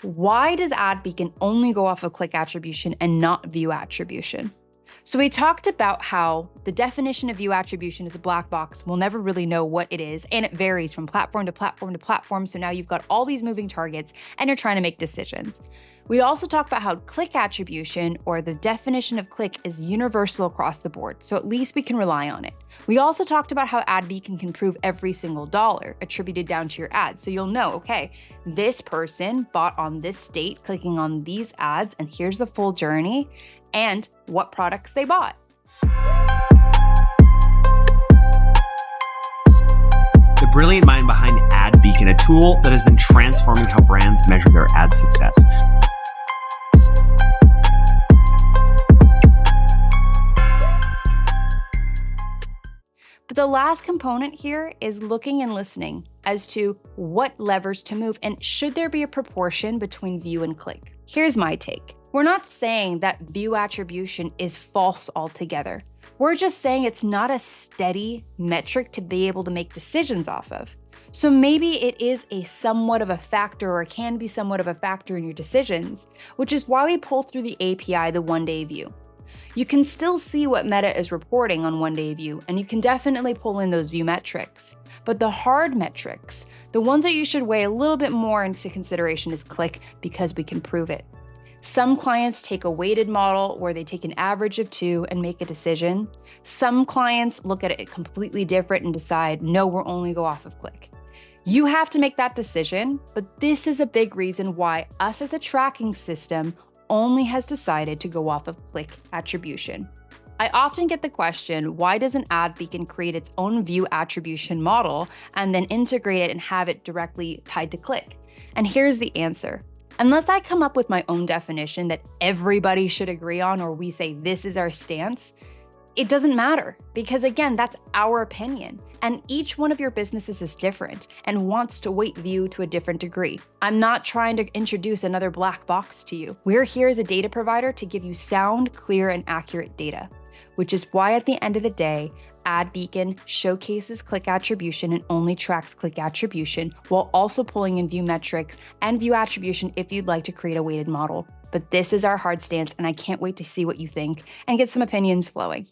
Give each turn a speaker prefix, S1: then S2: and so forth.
S1: why does AdBeacon only go off of click attribution and not view attribution? So we talked about how the definition of view attribution is a black box. We'll never really know what it is, and it varies from platform to platform to platform. So now you've got all these moving targets and you're trying to make decisions. We also talked about how click attribution, or the definition of click, is universal across the board, so at least we can rely on it. We also talked about how AdBeacon can prove every single dollar attributed down to your ad. So you'll know, okay, this person bought on this state, clicking on these ads, and here's the full journey and what products they bought.
S2: The brilliant mind behind AdBeacon, a tool that has been transforming how brands measure their ad success.
S1: But the last component here is looking and listening as to what levers to move, and should there be a proportion between view and click? Here's my take. We're not saying that view attribution is false altogether. We're just saying it's not a steady metric to be able to make decisions off of. So maybe it is a somewhat of a factor, or can be somewhat of a factor in your decisions, which is why we pull through the API the one-day view. You can still see what Meta is reporting on one-day view, and you can definitely pull in those view metrics. But the hard metrics, the ones that you should weigh a little bit more into consideration, is click, because we can prove it. Some clients take a weighted model where they take an average of 2 and make a decision. Some clients look at it completely different and decide, no, we'll only go off of click. You have to make that decision, but this is a big reason why us as a tracking system only has decided to go off of click attribution. I often get the question, why doesn't AdBeacon create its own view attribution model and then integrate it and have it directly tied to click? And here's the answer. Unless I come up with my own definition that everybody should agree on, or we say this is our stance, it doesn't matter, because again, that's our opinion. And each one of your businesses is different and wants to weight view to a different degree. I'm not trying to introduce another black box to you. We're here as a data provider to give you sound, clear, and accurate data, which is why at the end of the day, AdBeacon showcases click attribution and only tracks click attribution, while also pulling in view metrics and view attribution if you'd like to create a weighted model. But this is our hard stance, and I can't wait to see what you think and get some opinions flowing.